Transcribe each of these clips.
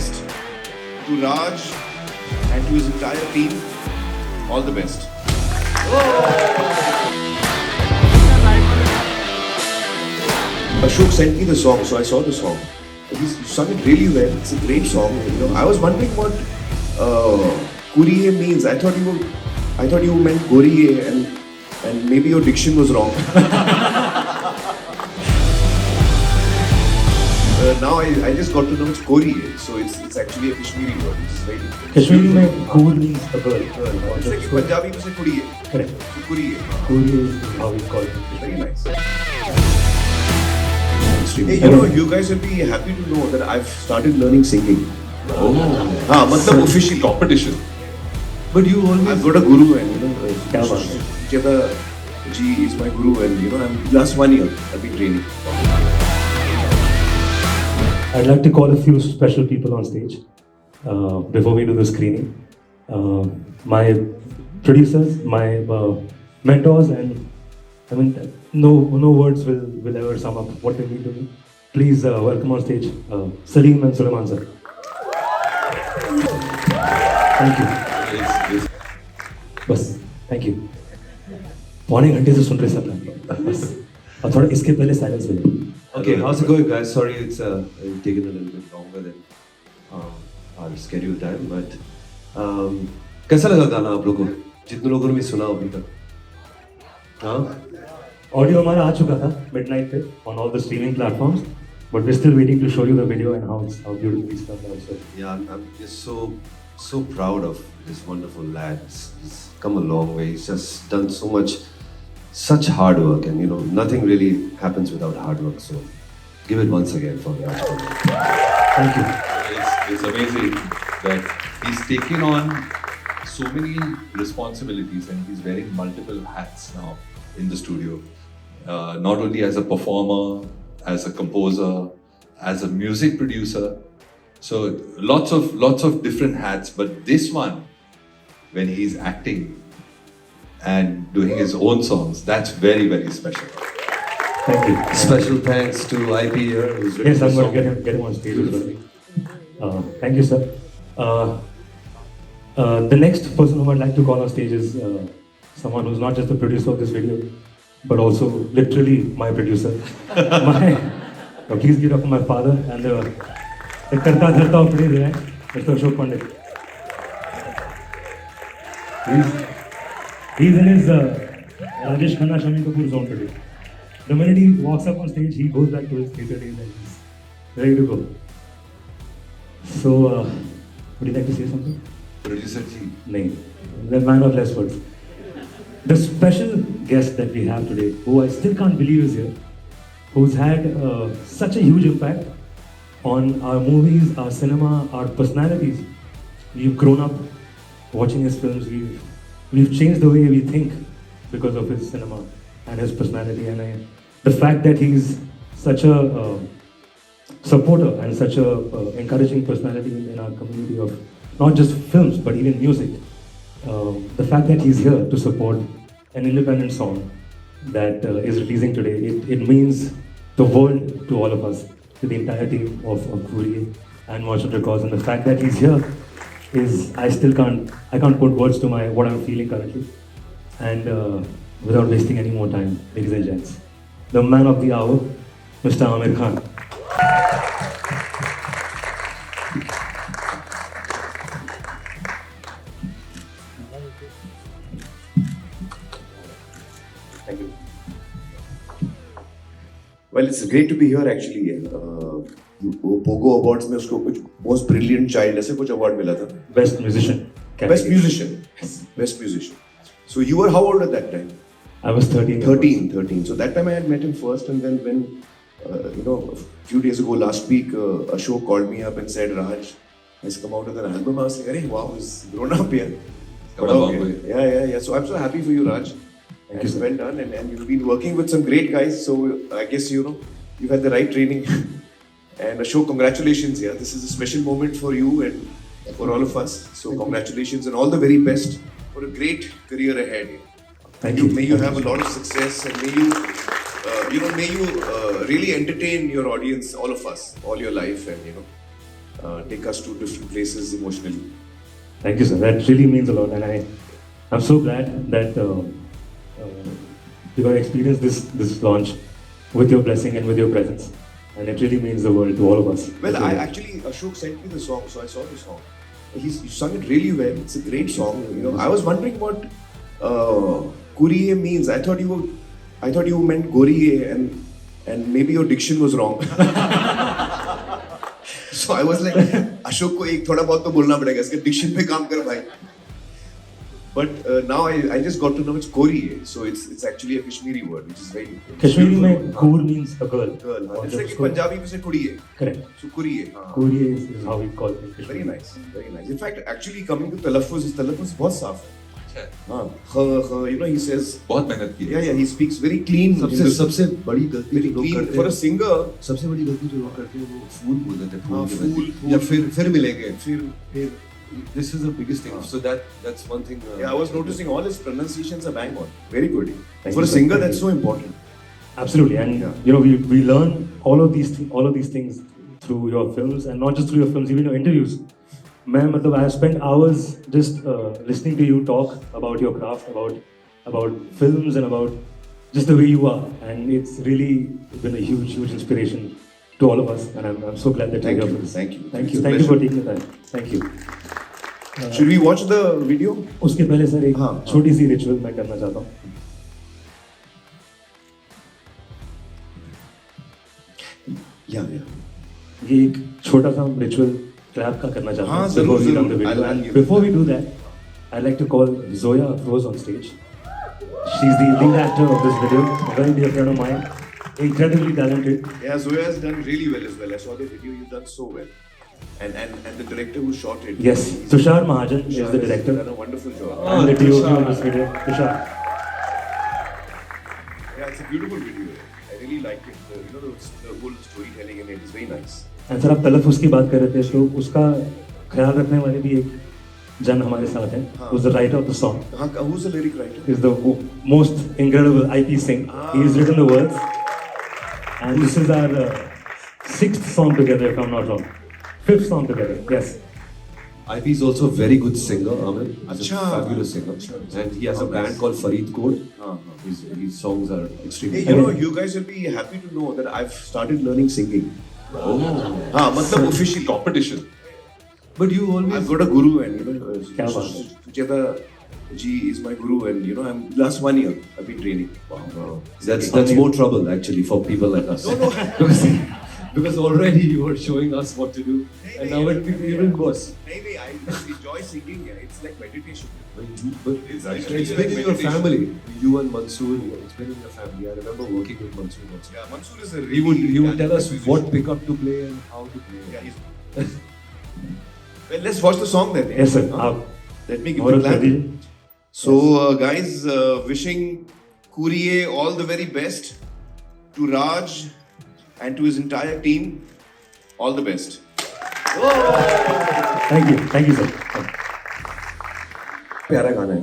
best. To Raj and to his entire team, all the best. Ashok sent me the song, so I saw the song. He's sung it really well. It's a great song. You know, I was wondering what Kuriye means. I thought you meant Goriye, and maybe your diction was wrong. Now I just got to know it's Koriye, so it's actually a Kashmiri word. It's very different. Kashmiri में Koor means a girl. It's like in Punjabi में से Kuriye. Correct. So Kuriye. Koor is how we call it. Very nice. Hey, you know, you guys will be happy to know that I've started learning singing. Oh, मतलब officially. competition. But you always I've got a guru, and you know, क्या बात है? Cheta Ji is my guru, and you know, last 1 year I've been training. I'd like to call a few special people on stage before we do the screening. My producers, my mentors, and I mean, no words will ever sum up what they mean to me. Please welcome on stage Salim and Sulaiman sir. Thank you. बस thank you. पौने घंटे से सुन रहे सब लोग बस. और थोड़ा इसके पहले साइलेंस मिले. Okay, how's it going, guys? Sorry, it's taken a little bit longer than our scheduled time, but कैसा लगा गाना आप लोगों को? जितने लोगों ने सुना अभी तक? हाँ? ऑडियो हमारा आ चुका था midnight पे on all the streaming platforms, but we're still waiting to show you the video and how beautifully it's done also. Yeah, I'm just so proud of this wonderful lad. He's come a long way. He's just done so much. Such hard work, and you know, nothing really happens without hard work. So, give it once again for Raj. Thank you. It's amazing that he's taken on so many responsibilities and he's wearing multiple hats now in the studio. Not only as a performer, as a composer, as a music producer. So lots of different hats. But this one, when he's acting and doing his own songs, that's very, very special. Thank you. Special thanks to IP here, who's written Yes, the I'm going song. to get him on stage as well. Thank you, sir. The next person who I'd like to call on stage is someone who's not just the producer of this video, but also literally my producer. Please give it up for my father and the Karta Dharta of today's Mr. Ashok Pandit. He's in his Rajesh Khanna Shami Kapoor zone today. The minute he walks up on stage, he goes back to his theatre days and he's ready to go. So, would you like to say something? Producer Ji. No, the man of less words. The special guest that we have today, who I still can't believe is here, who's had such a huge impact on our movies, our cinema, our personalities. We've grown up watching his films. We've changed the way we think because of his cinema and his personality. And the fact that he's such a supporter and such a encouraging personality in our community of not just films but even music. The fact that he's here to support an independent song that is releasing today, it means the world to all of us, to the entire team of Kuriye and Merchant Records. And the fact that he's here is, I can't put words to what I'm feeling currently. And without wasting any more time, ladies and gents, the man of the hour, Mr. Aamir Khan. Thank you. Well, it's great to be here actually. Pogo Awards में उसको कुछ most brilliant child ऐसे कुछ award मिला था. Best musician. Best musician. Best musician. So you were how old at that time? I was 13. 13. So that time I had met him first, and then when you know, a few days ago, last week, Ashok called me up and said, Raj has come out with an album. I was like, "Arey, wow, he's grown up here." Come a long way. Yeah. So I'm so happy for you, Raj. Thank you, sir. Well done, and you've been working with some great guys. So I guess you know you've had the right training. And Ashok, congratulations! Yeah, this is a special moment for you and for all of us. So congratulations and all the very best for a great career ahead. Thank you. May you have a lot of success, and may you really entertain your audience, all of us, all your life, and take us to different places emotionally. Thank you, sir. That really means a lot, and I'm so glad that you got to experience this launch with your blessing and with your presence, and it really means the world to all of us. Well, I actually, Ashok sent me the song, so I saw the song. He sung it really well. It's a great song. You know, I was wondering what Kuriye means. I thought you meant Goriye, and maybe your diction was wrong. So I was like, Ashok को एक थोड़ा बहुत तो बोलना पड़ेगा. इसके diction पे काम कर भाई. But now I just got to know it's Koriye, so it's actually a Kashmiri word, which is very Kashmiri mein Koor means a girl. girl. हाँ. और It's जब like in उसको- Punjabi we say Kuriye. Correct. So Kuriye. हाँ. Kooriye is how we call it in Kashmiri. Very nice, very nice. In fact, actually coming to talaffuz, his talaffuz बहुत साफ है. अच्छा, हाँ. You know, he says, बहुत मेहनत की है। yeah, he speaks very clean. सबसे बड़ी गलती very जो लोग clean करते for a हैं, singer. सबसे बड़ी गलती जो लोग करते हैं वो फूल बोल देते हैं, हाँ, फूल के बाद। फूल, या फूल। फिर मिलेंगे। फिर This is the biggest thing. So that's one thing. yeah, I was noticing all his pronunciations are bang on. Very good. Thank For you, a sir. singer, Thank that's you. so important. Absolutely, and Yeah. you know we learn all of these things through your films, and not just through your films, even your interviews. I have spent hours just listening to you talk about your craft, about films, and about just the way you are, and it's really been a huge inspiration to all of us, and I'm so glad that Thank you're you, here for this. thank you. thank It's you, a thank you for pleasure. taking the time. Thank you. Should we watch the video? उसके पहले sir एक हाँ, छोटी सी ritual मैं करना चाहता हूँ. Yeah. ये एक छोटा सा रिचुअल क्लैप का करना चाहता हाँ, हूँ. जरूर, Before we run the जरूर. video. I'll And give before it. we do that, I'd like to call Zoya Afroz on stage. She's the lead actor of this video, a very dear friend of mine, incredibly talented. Yeah, Zoya has done really well as well. I saw the video, you've done so well. And the director who shot it. Yes, he's- Tushar Mahajan is Tushar the has director done a wonderful job. and the DOP Tushar. of this video. Tushar. Yeah, it's a beautiful video. I really liked it. The whole storytelling in it is very nice. And sir आप तलफ़ुज़ की बात कर रहे थे, तो उसका ख्याल रखने वाले भी एक जन हमारे साथ हैं. Who's the writer of the song? Who's the lyric writer? Is the most incredible IP Singh. He's written the words, and this is our sixth song together, if I'm not wrong. Fifth song together, yes. IP is also a very good singer, Amin. He's a Acha. fabulous singer. And he has a band called Farid Code. His songs are extremely Hey, you guys will be happy to know that I've started learning singing. Oh, हाँ, मतलब officially. competition. But you always I've got a guru, and क्या बात है? Sucheta ji is my guru, and I'm last 1 year I've been training. Wow. that's more trouble actually for people like us. because already you were showing us what to do, and now it even worse. Hey, I just enjoy singing. It's like meditation. But it's been in your family. You and Mansoor, it's been in your family. I remember working with Mansoor also. Yeah, Mansoor is a He would talented tell us musician. what pickup to play and how to play. Yeah, he's. Well, let's watch the song then. Yes, sir. Huh? आप Let me give और the कर plan. दीजिए. So, guys, wishing Kuriye all the very best. To Raj and to his entire team, all the best. Thank you, sir. प्यारा गाना है.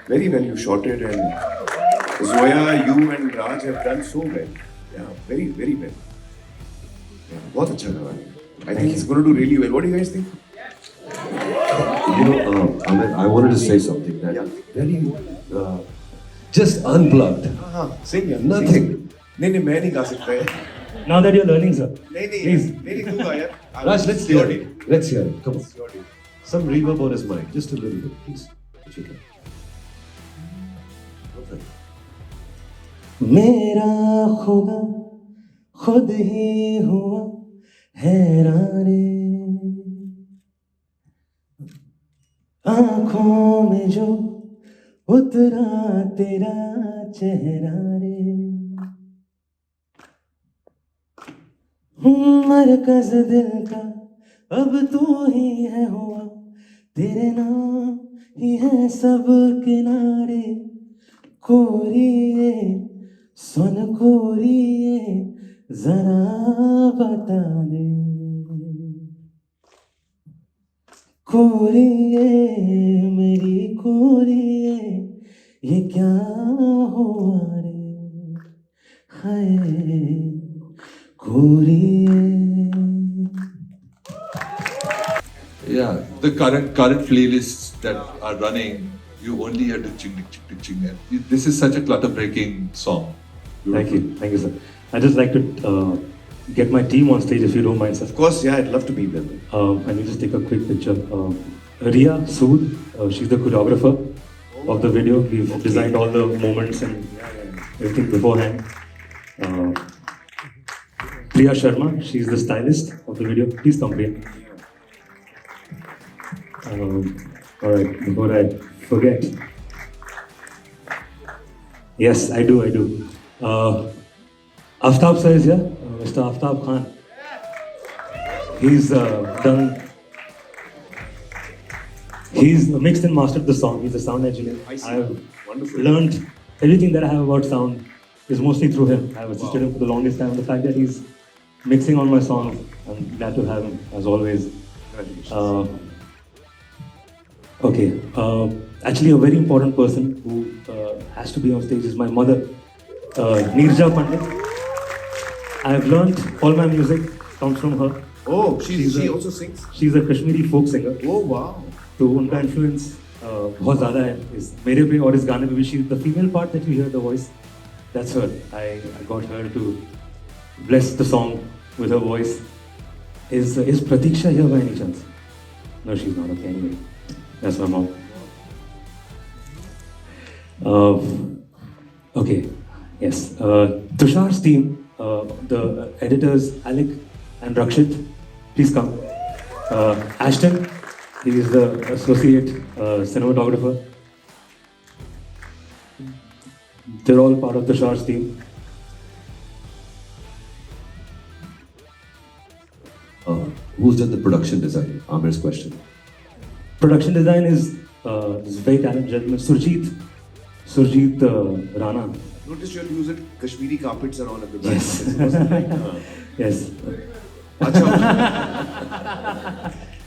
Very well you shot it, and Zoya, you and Raj have done so well. Yeah, very well. Yeah, बहुत अच्छा गाना है. I think he's going to do really well. What do you guys think? Amit, I wanted to say something that very just unplugged. हाँ, sing यार. Nothing. नहीं मैं नहीं गा सकता है. Now that you're learning, sir. Please. नहीं तू गा यार. Raj, let's hear it. Let's hear it. Come on. Your day. Some reverb on his mic, just a little bit, please. If you can. Perfect. मेरा खुदा खुद ही हुआ हैरान रे, आंखों में जो उतरा तेरा चेहरा रे, मरकज दिल का अब तू ही है हुआ, तेरे नाम ही है सब किनारे, कोरिए सुन कोरिए जरा बता दे, कोरिए मेरी कोरिए ये क्या हुआ रे, हाय कोरिए the current playlists that are running, you only hear the ching ching ching. This is such a clutter breaking song. Thank you, sir. I'd just like to get my team on stage if you don't mind, sir. Of course, yeah, I'd love to be there. And we'll just take a quick picture. Ria Sood, she's the choreographer of the video. We've designed all the moments and everything beforehand. Priya Sharma, she's the stylist of the video. Please come, Priya. All right, before I forget. Yes, I do. Aftab sir is here, Mr. Aftab Khan. He's mixed and mastered the song. He's a sound engineer. I see. I've Wonderful. learned everything that I have about sound is mostly through him. I've assisted him for the longest time. The fact that he's mixing on my songs, I'm glad to have him as always. Okay. Actually, a very important person who has to be on stage is my mother, Neerja Pandit. I've learned all my music comes from her. Oh, she a- also sings? She's a Kashmiri folk singer. Oh, wow. तो उनका influence बहुत ज़्यादा है मेरे पे और इस गाने पे भी. She the female part that you hear the voice, that's her. I got her to bless the song with her voice. Is Pratiksha here by any chance? No, she's not. Okay, anyway. That's my mom. Okay, yes. Tushar's team, the editors Alec and Rakshit, please come. Ashton, he is the associate cinematographer. They're all part of Tushar's team. Who's done the production design? Amir's question. Production design is this very talented gentleman, Surjit Rana. Notice you'll use it. Kashmiri carpets are all at the back. Yes. Yes. अच्छा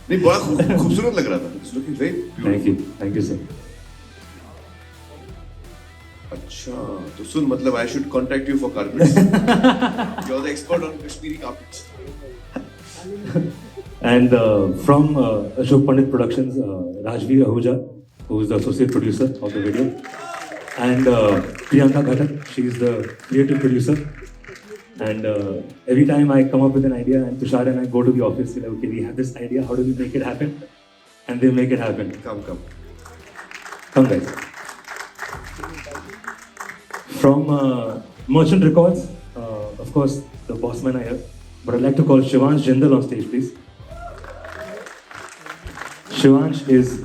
नहीं बड़ा खूबसूरत लग रहा था. It's looking very beautiful. Thank you, sir. अच्छा तो सुन मतलब I should contact you for carpets. You're the expert on Kashmiri carpets. And from Ashok Pandit Productions, Rajveer Ahuja, who is the associate producer of the video, and Priyanka Ghatak, she is the creative producer. And every time I come up with an idea, and Tushar and I go to the office, we're like, okay, we have this idea, how do we make it happen? And they make it happen. Come. Come guys. From Merchant Records, of course, the boss man are here, but I'd like to call Shivansh Jindal on stage, please. Shivansh is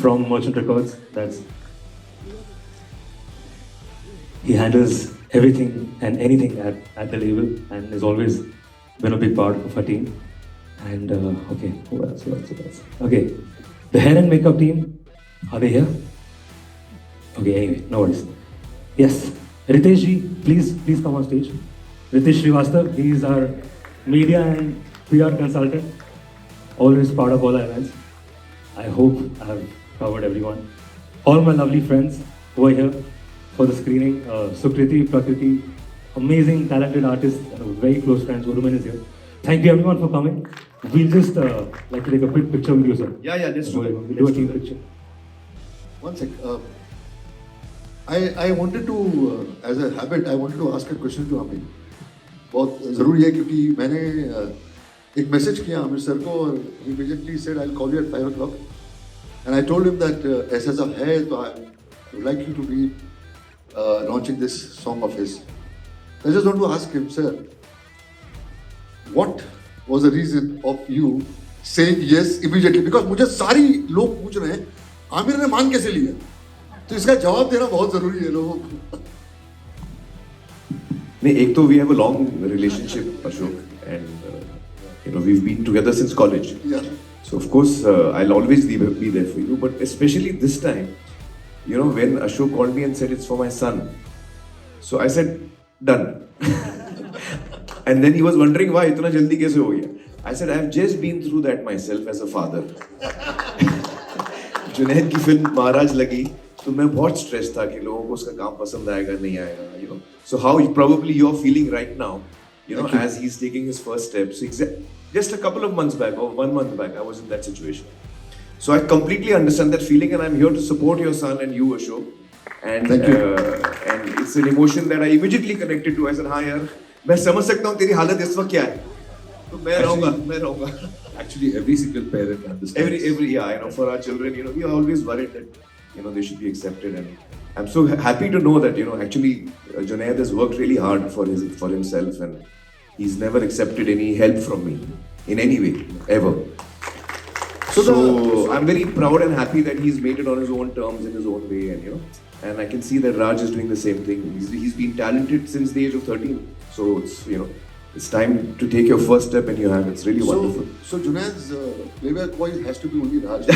from Merchant Records. He handles everything and anything at the label and has always been a big part of our team. And okay, who else? Okay, the hair and makeup team, are they here? Okay, anyway, no worries. Yes, Ritesh ji, please come on stage. Ritesh Srivastav, he is our media and PR consultant, always part of all our events. I hope I have covered everyone. All my lovely friends who are here for the screening. Sukriti, Prakriti, amazing, talented artists, and very close friends. Uruman is here. Thank you everyone for coming. We'll just like to take a quick picture with you, sir. Yeah, let's do that. We'll do a team picture. One sec. I wanted to, as a habit, I wanted to ask a question to Amir. बहुत ज़रूरी है क्योंकि मैंने एक message किया Aamir sir को और he immediately said I'll call you at 5 o'clock and I told him that ऐसा सब है तो I would like you to be launching this song of his. I just want to ask him, sir, what was the reason of you saying yes immediately? Because मुझे सारी लोग पूछ रहे हैं आमिर ने मान कैसे लिया, तो इसका जवाब देना बहुत ज़रूरी है लोगों को. नहीं एक तो we have a long relationship, Ashok, and we've been together since college. Yeah. So of course I'll always be there for you, but especially this time, when Ashok called me and said it's for my son, so I said done. And then he was wondering why इतना जल्दी कैसे हो गया. I said I've just been through that myself as a father. Junaid की film महाराज लगी तो मैं बहुत स्ट्रेस था कि लोगों को उसका काम पसंद आएगा नहीं आएगा. So how probably you're feeling right now, as he's taking his first steps. just a couple of months back or 1 month back, I was in that situation. So I completely understand that feeling, and I'm here to support your son and you, Ashok. And Thank you. And it's an emotion that I immediately connected to. I said, हाँ यार, मैं समझ सकता हूँ तेरी हालत इस वक्त क्या है. तो मैं रहूँगा. Actually, every single parent understands. Every yeah, you know, for our children, you know, we are always worried that, you know, they should be accepted, and I'm so happy to know that, you know, actually Junaid has worked really hard for himself, and he's never accepted any help from me in any way ever. So I'm very proud and happy that he's made it on his own terms in his own way, and you know, and I can see that Raj is doing the same thing. He's been talented since the age of 13, so it's, you know, it's time to take your first step, and you have. It's really wonderful. So Junaid's playback voice has to be only Raj.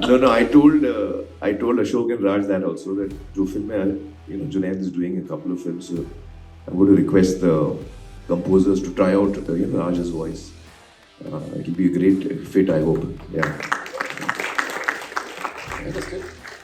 No, I told Ashok and Raj that also, that जो film में, you know, Junaid is doing a couple of films. So I'm going to request the composers to try out, you know, Raj's voice. It'll be a great fit, I hope. Yeah. Understood.